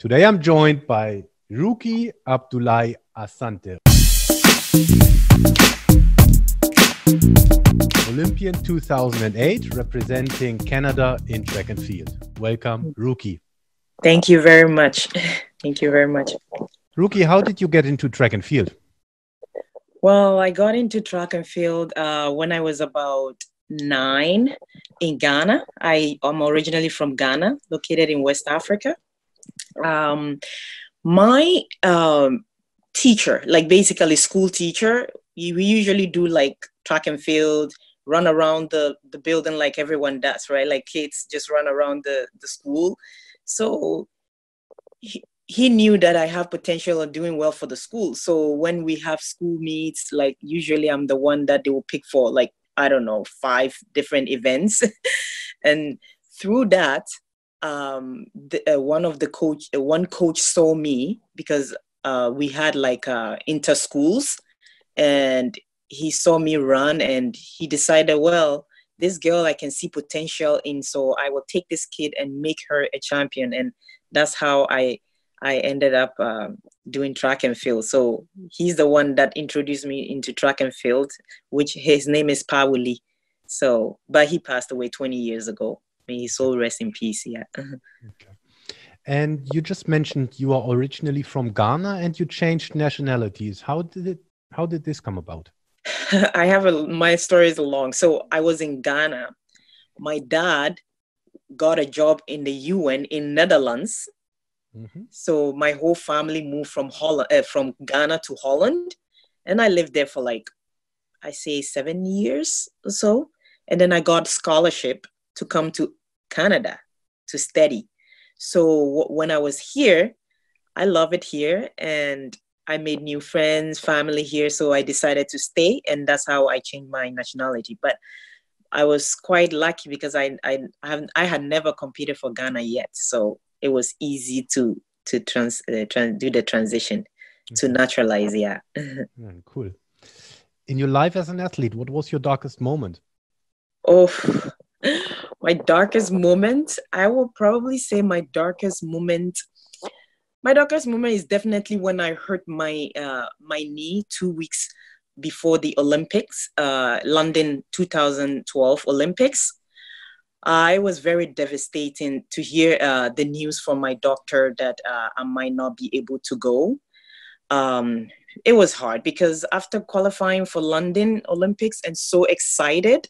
Today I'm joined by Ruky Abdulai Asante, Olympian 2008, representing Canada in track and field. Welcome, Ruky. Thank you very much. Thank you very much. Ruky, how did you get into track and field? Well, I got into track and field when I was about 9 in Ghana. I am originally from Ghana, located in West Africa. My teacher, like basically school teacher, we usually do like track and field, run around the building like everyone does, right? Like kids just run around the school. So he knew that I have potential of doing well for the school. So when we have school meets, like usually I'm the one that they will pick for, like, I don't know, 5 different events. And through that, one coach saw me because we had like inter schools, and he saw me run and he decided, well, this girl I can see potential in, so I will take this kid and make her a champion. And that's how I ended up doing track and field. So he's the one that introduced me into track and field, which his name is Pawuli. So, but he passed away 20 years ago. May his soul rest in peace. Yeah. Okay. And you just mentioned you are originally from Ghana and you changed nationalities. How did this come about? My story is long. So I was in Ghana. My dad got a job in the UN in Netherlands. Mm-hmm. So my whole family moved from Ghana to Holland. And I lived there for like, I say 7 years or so. And then I got scholarship to come to Canada to study. So when I was here, I love it here. And I made new friends, family here. So I decided to stay. And that's how I changed my nationality. But I was quite lucky because I had never competed for Ghana yet. So it was easy to do the transition to naturalize. Yeah. Cool. In your life as an athlete, what was your darkest moment? Oh, my darkest moment. I will probably say my darkest moment is definitely when I hurt my knee 2 weeks before the Olympics, London 2012 Olympics. I was very devastating to hear the news from my doctor that I might not be able to go. It was hard because after qualifying for London Olympics and so excited,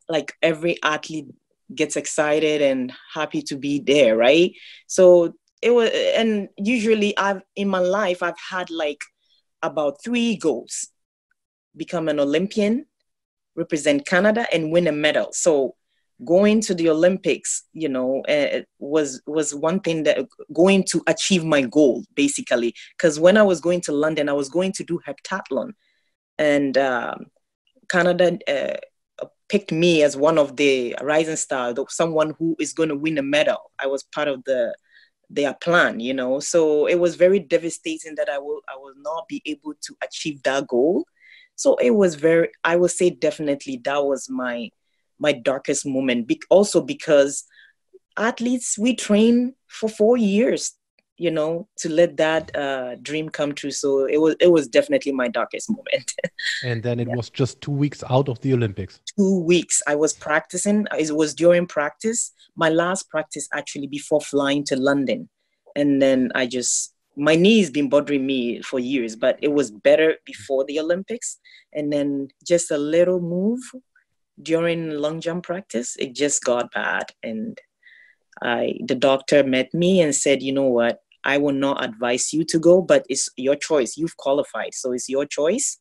like every athlete gets excited and happy to be there, right? So it was, and usually in my life, I've had like about 3 goals: become an Olympian, represent Canada, and win a medal. So going to the Olympics, was one thing that going to achieve my goal, basically. Because when I was going to London, I was going to do heptathlon. And Canada picked me as one of the rising stars, someone who is going to win a medal. I was part of their plan, So it was very devastating that I will not be able to achieve that goal. So it was I would say definitely that was my darkest moment. Also because athletes, we train for 4 years, to let that dream come true. So it was definitely my darkest moment. And then it was just 2 weeks out of the Olympics. 2 weeks. I was practicing. It was during practice. My last practice actually before flying to London. And then my knee has been bothering me for years, but it was better before the Olympics. And then just a little move during long jump practice, it just got bad. And the doctor met me and said, you know what, I will not advise you to go, but it's your choice. You've qualified, so it's your choice.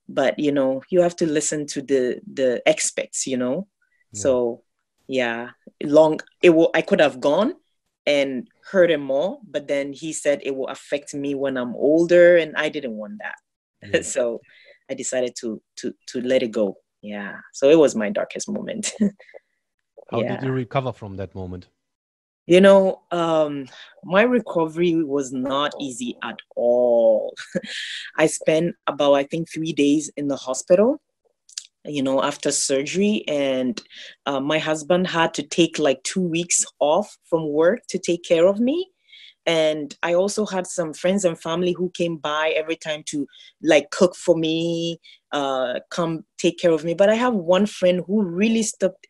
But, you have to listen to the experts, Yeah. So, yeah, I could have gone and hurt him more, but then he said it will affect me when I'm older, and I didn't want that. Yeah. So I decided to let it go. Yeah. So it was my darkest moment. How did you recover from that moment? My recovery was not easy at all. I spent about, I think, 3 days in the hospital, after surgery. And my husband had to take like 2 weeks off from work to take care of me. And I also had some friends and family who came by every time to like cook for me, come take care of me. But I have one friend who really stepped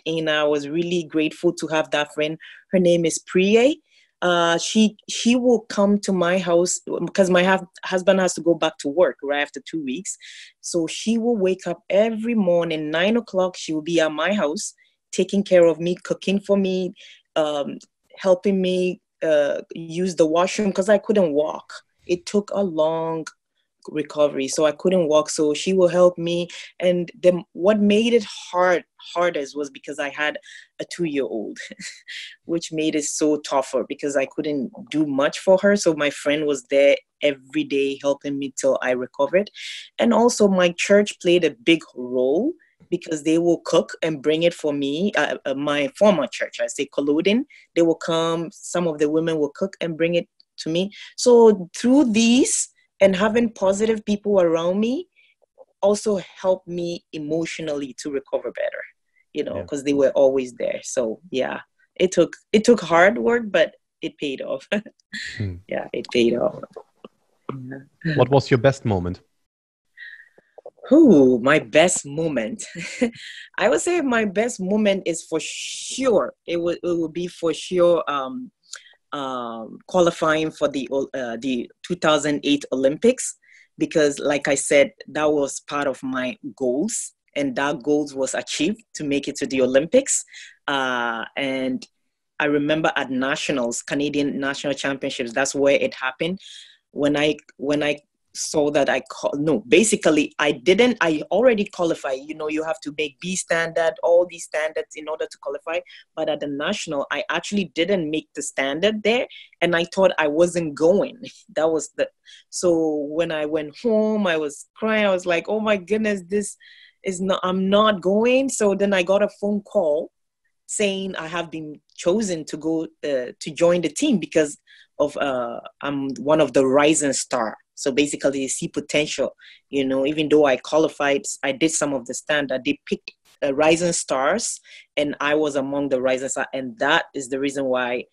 in. I was really grateful to have that friend. Her name is Priye. She will come to my house because my husband has to go back to work right after 2 weeks. So she will wake up every morning, 9 o'clock. She will be at my house, taking care of me, cooking for me, helping me use the washroom because I couldn't walk. It took a long recovery, so I couldn't walk. So she will help me. And then what made it hardest was because I had a 2-year-old, which made it so tougher because I couldn't do much for her. So my friend was there every day helping me till I recovered. And also my church played a big role because they will cook and bring it for me. My former church, I say Collodin, they will come, some of the women will cook and bring it to me. So through these and having positive people around me also helped me emotionally to recover better, because they were always there. So yeah, it took hard work, but it paid off. Yeah, it paid off. Yeah. What was your best moment? Ooh, my best moment. I would say my best moment is for sure. It would be for sure qualifying for the 2008 Olympics, because like I said, that was part of my goals, and that goals was achieved to make it to the Olympics. And I remember at nationals, Canadian national championships, that's where it happened. When I saw that I already qualified. You have to make B standard, all these standards in order to qualify. But at the national, I actually didn't make the standard there. And I thought I wasn't going. So when I went home, I was crying. I was like, oh my goodness, I'm not going. So then I got a phone call saying I have been chosen to go to join the team because of I'm one of the rising star. So basically you see potential, even though I qualified, I did some of the standard, they picked rising stars, and I was among the rising stars. And that is the reason why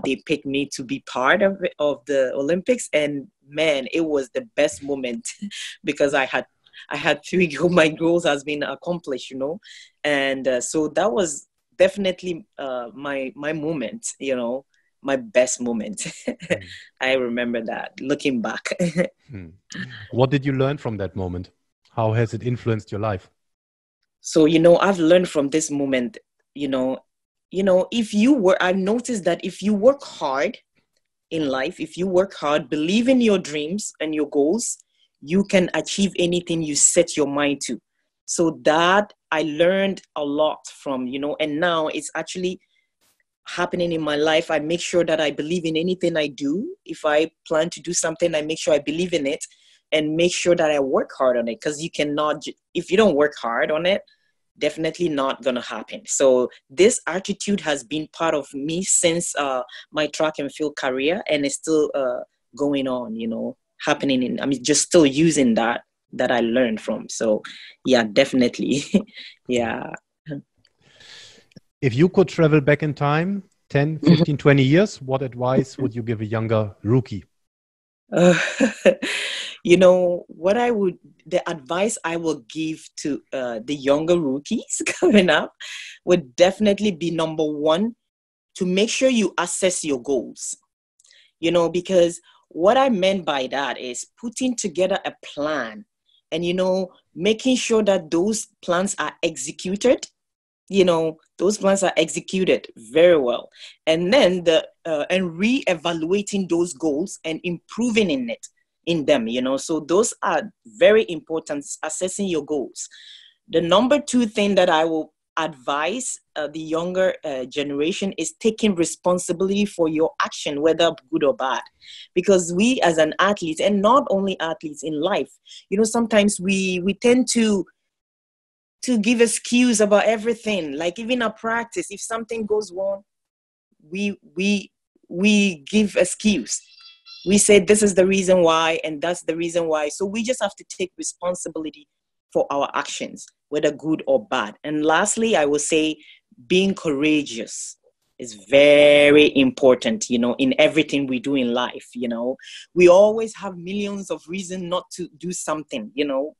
they picked me to be part of the Olympics. And man, it was the best moment because I had 3 goals. My goals has been accomplished, and so that was definitely my moment, my best moment. I remember that looking back. What did you learn from that moment? How has it influenced your life? So, I've learned from this moment, I've noticed that if you work hard in life, if you work hard, believe in your dreams and your goals, you can achieve anything you set your mind to. So that I learned a lot from, and now it's actually happening in my life. I make sure that I believe in anything I do. If I plan to do something, I make sure I believe in it and make sure that I work hard on it, because you cannot, if you don't work hard on it, definitely not going to happen. So this attitude has been part of me since my track and field career, and it's still going on, happening. I'm just still using that I learned from. So yeah, definitely. Yeah. If you could travel back in time, 10, 15, 20 years, what advice would you give a younger Ruky? The advice I will give to the younger rookies coming up would definitely be, number one, to make sure you assess your goals. Because what I meant by that is putting together a plan and, making sure that those plans are executed. Those plans are executed very well. And then and re-evaluating those goals and improving in them, So those are very important, assessing your goals. The number two thing that I will advise the younger generation is taking responsibility for your action, whether good or bad. Because we as an athlete, and not only athletes in life, sometimes we tend to give excuse about everything. Like even a practice, if something goes wrong, we give excuse. We say this is the reason why, and that's the reason why. So we just have to take responsibility for our actions, whether good or bad. And lastly, I will say being courageous. is very important, you know, in everything we do in life. You know, we always have millions of reasons not to do something, you know,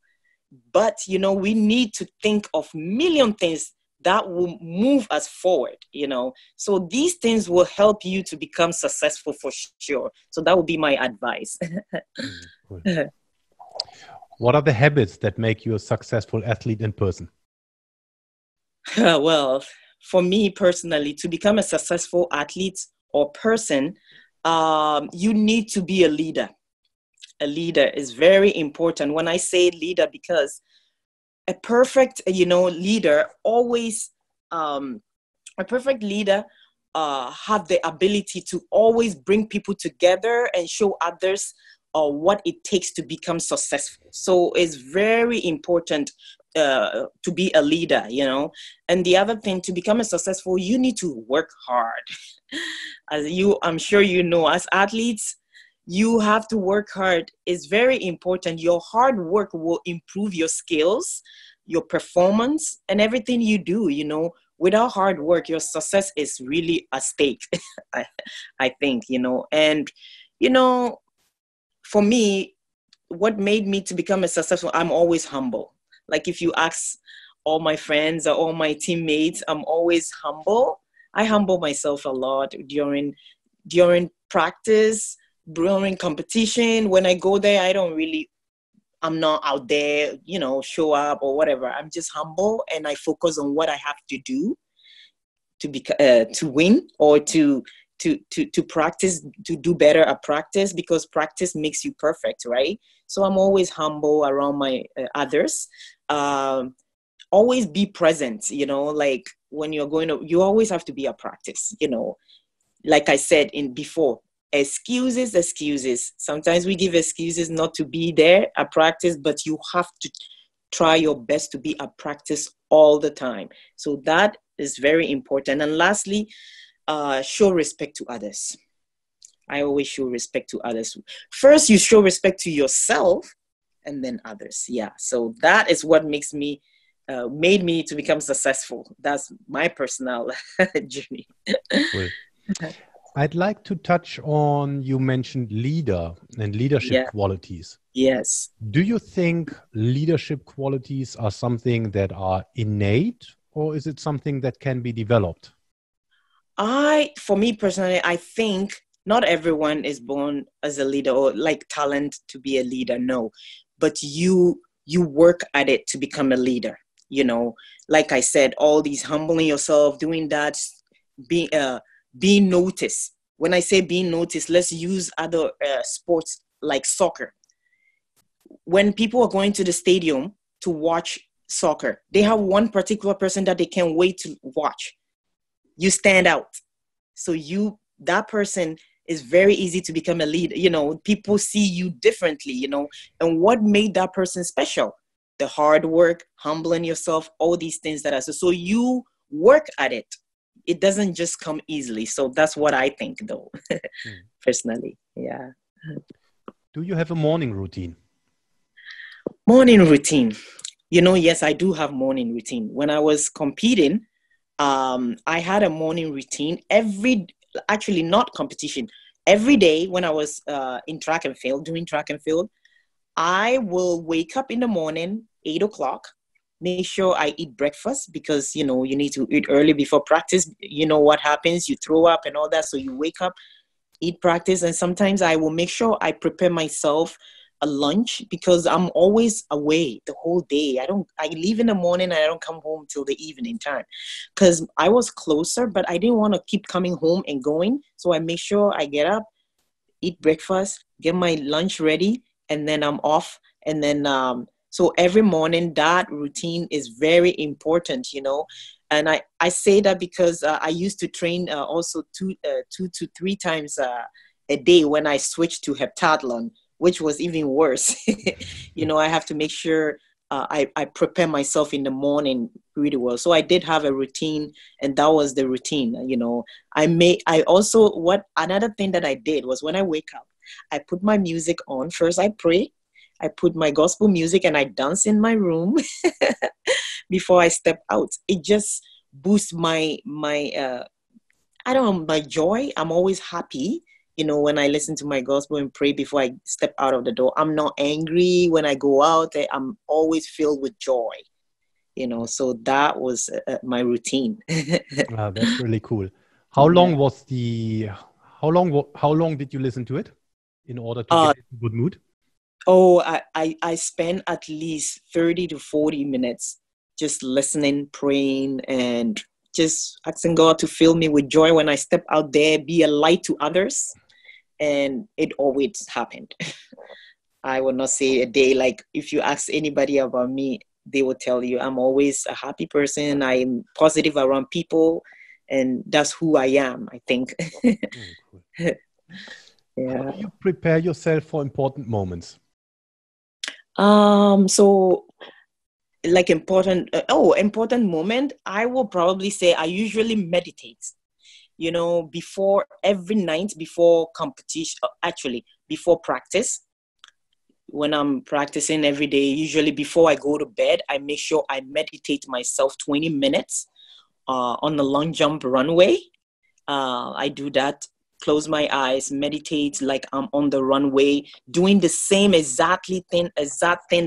but, you know, we need to think of million things that will move us forward, you know. So these things will help you to become successful for sure. So that would be my advice. Cool. What are the habits that make you a successful athlete in person? Well, for me personally, to become a successful athlete or person, you need to be a leader. A leader is very important. When I say leader, because a perfect, you know, leader always, a perfect leader have the ability to always bring people together and show others what it takes to become successful. So it's very important to be a leader, you know. And the other thing, to become a successful, you need to work hard. I'm sure you know, as athletes, you have to work hard. It's very important. Your hard work will improve your skills, your performance, and everything you do, you know. Without hard work, your success is really at stake, I think, you know. And, you know, for me, what made me to become a successful, I'm always humble. Like if you ask all my friends or all my teammates, I'm always humble. I humble myself a lot during practice, during competition. When I go there, I'm not out there, you know, show up or whatever. I'm just humble and I focus on what I have to do to win or to practice, to do better at practice, because practice makes you perfect, right? So I'm always humble around my others. Always be present, you know, like when you always have to be at practice, you know. Like I said before, excuses. Sometimes we give excuses not to be there at practice, but you have to try your best to be at practice all the time. So that is very important. And lastly, show respect to others. I always show respect to others. First, you show respect to yourself and then others. Yeah. So that is what made me to become successful. That's my personal journey. Cool. I'd like to touch on, you mentioned leader and leadership qualities. Yes. Do you think leadership qualities are something that are innate, or is it something that can be developed? For me personally, I think not everyone is born as a leader or like talent to be a leader. No, but you work at it to become a leader. You know, like I said, all these humbling yourself, doing that, being noticed. When I say being noticed, let's use other sports like soccer. When people are going to the stadium to watch soccer, they have one particular person that they can't wait to watch. You stand out. So that person is very easy to become a leader. You know, people see you differently, you know. And what made that person special? The hard work, humbling yourself, all these things that are so you work at it. It doesn't just come easily. So that's what I think, though, personally. Yeah. Do you have a morning routine? Morning routine. You know, yes, I do have morning routine. When I was competing, I had a morning routine actually not competition. Every day when I was doing track and field, I will wake up in the morning, 8 o'clock, make sure I eat breakfast because, you know, you need to eat early before practice. You know what happens, you throw up and all that. So you wake up, eat practice. And sometimes I will make sure I prepare myself a lunch because I'm always away the whole day. I leave in the morning and I don't come home till the evening time because I was closer, but I didn't want to keep coming home and going. So I make sure I get up, eat breakfast, get my lunch ready, and then I'm off. And then, so every morning that routine is very important, you know. And I say that because I used to train also two to three times a day when I switched to heptathlon, which was even worse. You know, I have to make sure I prepare myself in the morning really well. So I did have a routine, and that was the routine. You know, another thing that I did was when I wake up, I put my music on. First, I pray. I put my gospel music and I dance in my room before I step out. It just boosts my I don't know, my joy. I'm always happy. You know, when I listen to my gospel and pray before I step out of the door, I'm not angry when I go out. I'm always filled with joy. You know, so that was my routine. That's really cool. How long was how long did you listen to it in order to get into good mood? Oh, I spent at least 30 to 40 minutes just listening, praying, and just asking God to fill me with joy when I step out there, be a light to others. And it always happened. I will not say a day, like if you ask anybody about me, they will tell you I'm always a happy person. I'm positive around people, and that's who I am, I think. Cool. How do you prepare yourself for important moments? So like important moment, I will probably say I usually meditate, you know, before every night, before competition, actually before practice. When I'm practicing every day, usually before I go to bed, I make sure I meditate myself 20 minutes on the long jump runway. I do that, close my eyes, meditate like I'm on the runway, doing the same exact thing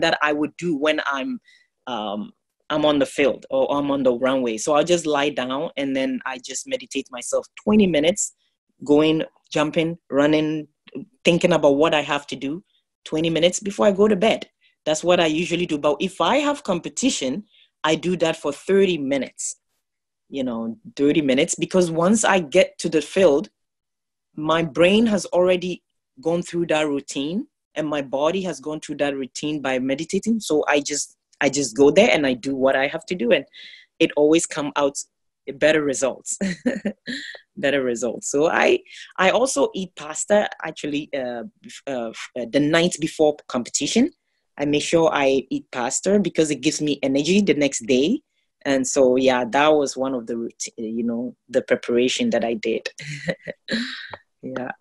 that I would do when I'm on the field or I'm on the runway. So I'll just lie down and then I just meditate myself 20 minutes, going, jumping, running, thinking about what I have to do, 20 minutes before I go to bed. That's what I usually do. But if I have competition, I do that for 30 minutes, 30 minutes, because once I get to the field, my brain has already gone through that routine and my body has gone through that routine by meditating. So I just go there and I do what I have to do. And it always comes out better results. Better results. So I also eat pasta actually the night before competition. I make sure I eat pasta because it gives me energy the next day. And so, yeah, that was one of the, the preparation that I did. Yeah.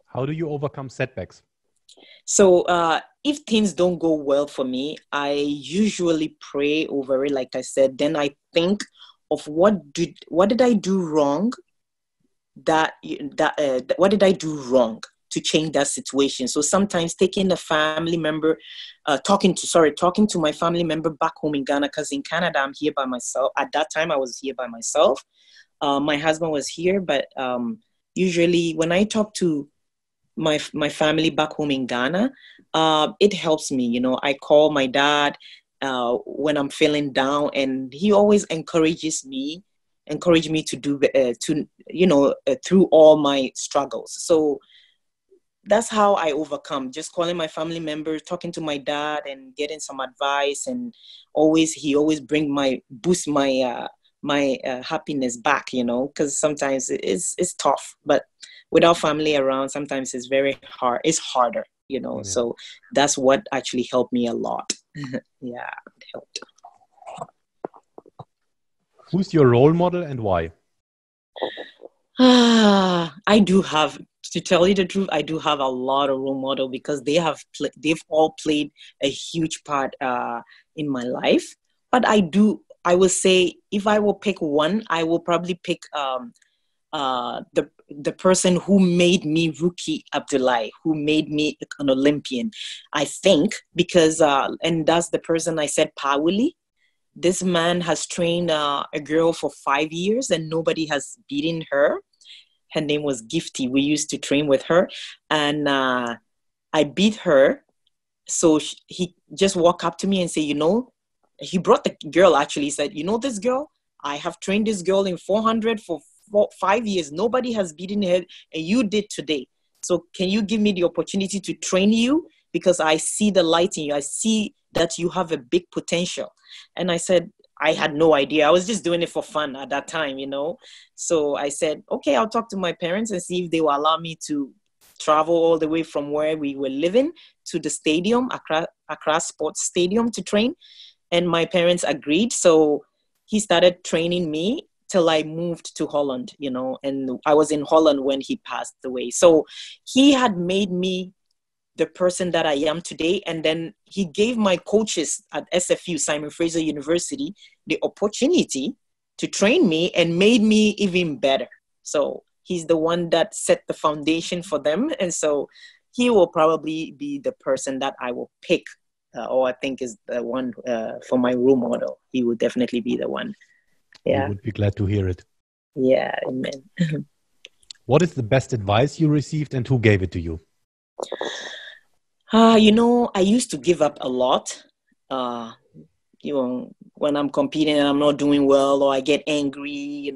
How do you overcome setbacks? So if things don't go well for me, I usually pray over it. Like I said, then I think of what did I do wrong? What did I do wrong to change that situation? So sometimes taking a family member, talking to my family member back home in Ghana, because in Canada I'm here by myself. At that time I was here by myself. My husband was here, but usually when I talk to my family back home in Ghana, it helps me. I call my dad when I'm feeling down, and he always encourage me to do through all my struggles. So that's how I overcome, just calling my family members, talking to my dad and getting some advice. And he always boost my happiness back, because sometimes it's tough, but without family around, sometimes it's very hard. It's harder, Yeah. So that's what actually helped me a lot. Yeah, it helped. Who's your role model and why? I do have, to tell you the truth, I do have a lot of role model because they've all played a huge part in my life. But I will say, if I will pick one, I will probably pick the person who made me Ruky Abdulai, who made me an Olympian, I think, because and that's the person I said, Pawuli. This man has trained a girl for 5 years and nobody has beaten her. Her name was Gifty. We used to train with her, and I beat her. So he just walked up to me and said, he brought the girl, actually. He said, this girl, I have trained this girl in 400 for 5 years. Nobody has beaten her, and you did today. So can you give me the opportunity to train you? Because I see the light in you. I see that you have a big potential. And I said, I had no idea. I was just doing it for fun at that time, So I said, okay, I'll talk to my parents and see if they will allow me to travel all the way from where we were living to the stadium, Accra Sports Stadium, to train. And my parents agreed. So he started training me till I moved to Holland, and I was in Holland when he passed away. So he had made me the person that I am today. And then he gave my coaches at SFU, Simon Fraser University, the opportunity to train me and made me even better. So he's the one that set the foundation for them. And so he will probably be the person that I will pick, or I think is the one for my role model. He will definitely be the one. We Yeah. would be glad to hear it. Yeah, amen. What is the best advice you received and who gave it to you? I used to give up a lot. When I'm competing and I'm not doing well, or I get angry,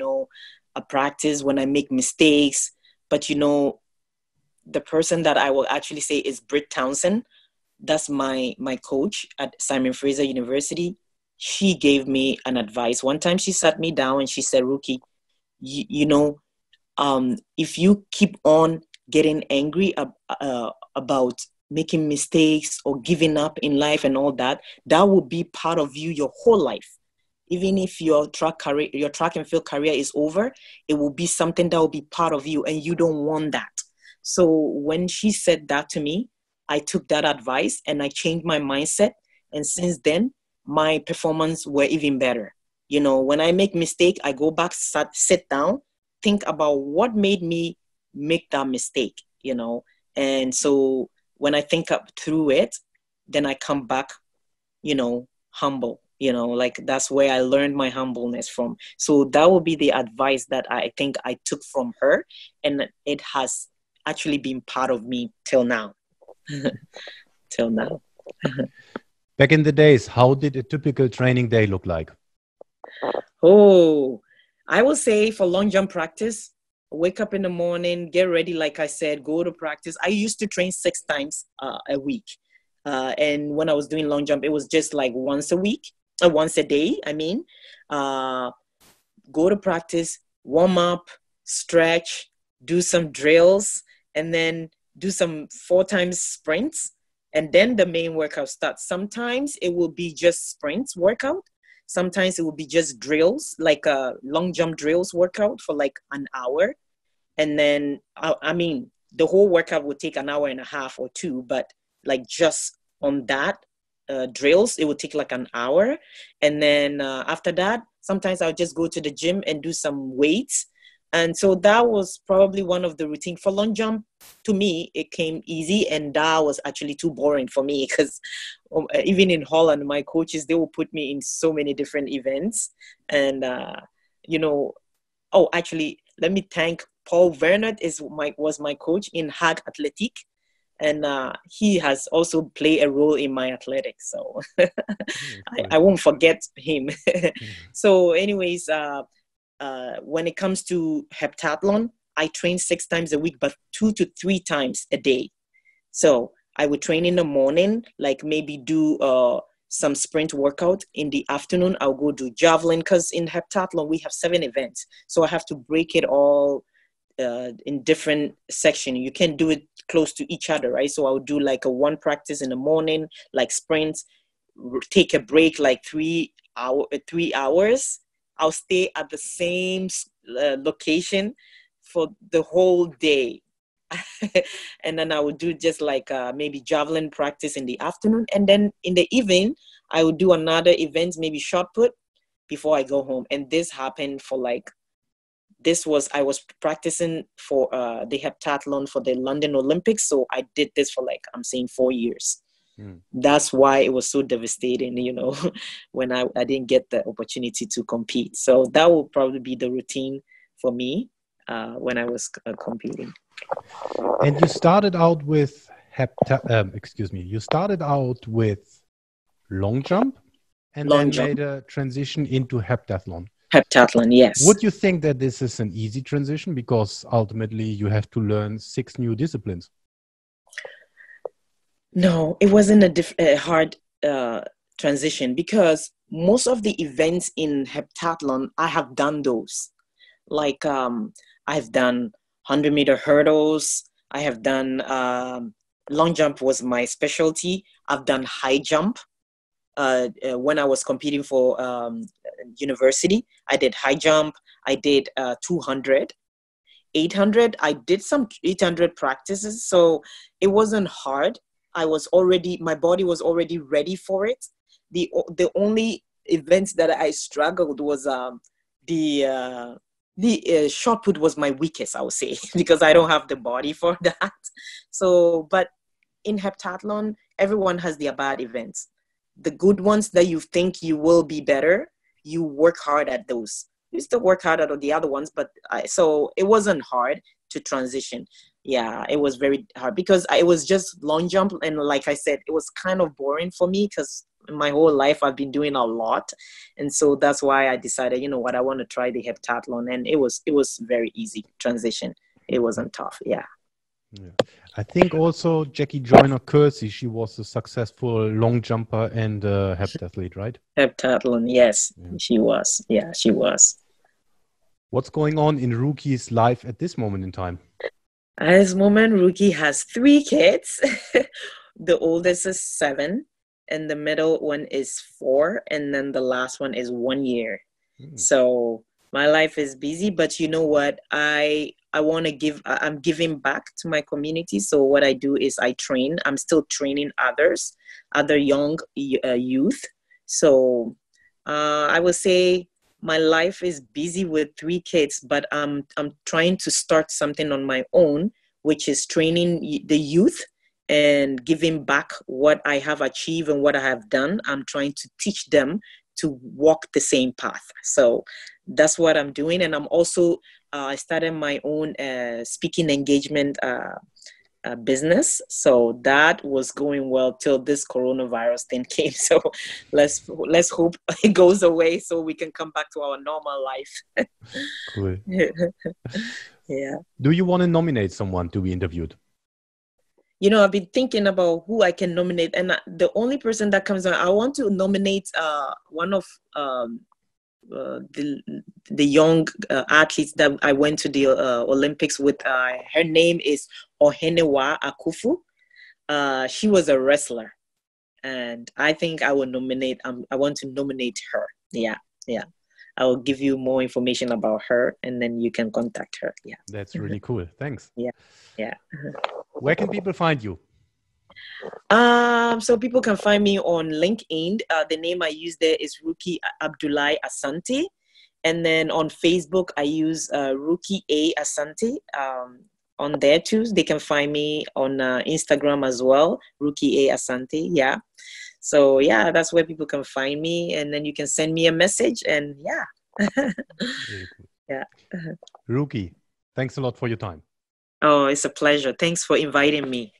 I practice when I make mistakes. But, the person that I will actually say is Britt Townsend. That's my coach at Simon Fraser University. She gave me an advice. One time she sat me down and she said, Ruky, if you keep on getting angry about making mistakes or giving up in life and all that, that will be part of you your whole life. Even if your track and field career is over, it will be something that will be part of you, and you don't want that. So when she said that to me, I took that advice and I changed my mindset. And since then, my performance were even better. When I make mistake, I go back, sit down, think about what made me make that mistake, And so when I think up through it, then I come back, humble, like that's where I learned my humbleness from. So that will be the advice that I think I took from her. And it has actually been part of me till now. Till now. Back in the days, how did a typical training day look like? Oh, I will say for long jump practice, wake up in the morning, get ready, like I said, go to practice. I used to train 6 times a week. And when I was doing long jump, it was just like once a day, I mean. Go to practice, warm up, stretch, do some drills, and then do some 4 times sprints. And then the main workout starts. Sometimes it will be just sprints workout. Sometimes it will be just drills, like a long jump drills workout for like an hour. And then, the whole workout would take an hour and a half or 2, but like just on that drills, it would take like an hour. And then after that, sometimes I'll just go to the gym and do some weights. And so that was probably one of the routine for long jump. To me, it came easy, and that was actually too boring for me because even in Holland, my coaches, they will put me in so many different events. And, actually, let me thank Paul Vernert was my coach in Hague Athletic. And he has also played a role in my athletics. So I won't forget him. So anyways, when it comes to heptathlon, I train 6 times a week, but 2 to 3 times a day. So I would train in the morning, like maybe do some sprint workout. In the afternoon, I'll go do javelin, because in heptathlon, we have 7 events. So I have to break it all in different sections. You can do it close to each other, right? So I'll do like a 1 practice in the morning, like sprints, take a break, like 3 hours. I'll stay at the same location for the whole day. And then I would do just like maybe javelin practice in the afternoon. And then in the evening, I would do another event, maybe shot put, before I go home. And this happened for I was practicing for the heptathlon for the London Olympics. So I did this for 4 years. That's why it was so devastating, when I didn't get the opportunity to compete. So that will probably be the routine for me when I was competing. And you started out with you started out with long jump and then made a transition into heptathlon. Heptathlon, yes. Would you think that this is an easy transition, because ultimately you have to learn 6 new disciplines? No, it wasn't a hard transition, because most of the events in heptathlon, I have done those. Like I've done 100-meter hurdles. I have done long jump was my specialty. I've done high jump. When I was competing for university, I did high jump. I did 200, 800. I did some 800 practices. So it wasn't hard. My body was already ready for it. The only events that I struggled was the the shot put was my weakest, I would say, because I don't have the body for that. So, but in heptathlon, everyone has their bad events. The good ones that you think you will be better, you work hard at those. You still work hard at the other ones, but so it wasn't hard to transition. Yeah, it was very hard because it was just long jump. And like I said, it was kind of boring for me because my whole life I've been doing a lot. And so that's why I decided, you know what, I want to try the heptathlon. And it was very easy transition. It wasn't tough. Yeah. I think also Jackie Joyner-Kersee, she was a successful long jumper and heptathlete, right? Heptathlon, yes, she was. Yeah, she was. What's going on in Ruky's life at this moment in time? At this moment, Ruky has 3 kids. The oldest is 7, and the middle one is 4, and then the last one is 1 year. So my life is busy, but you know what? I want to give, I'm giving back to my community. So what I do is I train. I'm still training other young youth. So I would say my life is busy with 3 kids, but I'm trying to start something on my own, which is training the youth and giving back what I have achieved and what I have done. I'm trying to teach them to walk the same path. So that's what I'm doing. And I'm also, I started my own speaking engagement business. So that was going well till this coronavirus thing came. So let's hope it goes away so we can come back to our normal life. Cool. Yeah. Do you want to nominate someone to be interviewed? You know, I've been thinking about who I can nominate, and the only person that comes on, I want to nominate one of the young athletes that I went to the Olympics with. Her name is Ohenewa Akufu. She was a wrestler, and I think I will nominate. I want to nominate her. Yeah. I will give you more information about her, and then you can contact her. Yeah, that's really cool. Thanks. Yeah. Where can people find you? So people can find me on LinkedIn. The name I use there is Ruky Abdulai Asante. And then on Facebook, I use Ruky A Asante on there too. They can find me on Instagram as well, Ruky A Asante. Yeah. So yeah, that's where people can find me. And then you can send me a message and yeah. Very cool. Yeah. Ruky, thanks a lot for your time. Oh, it's a pleasure. Thanks for inviting me.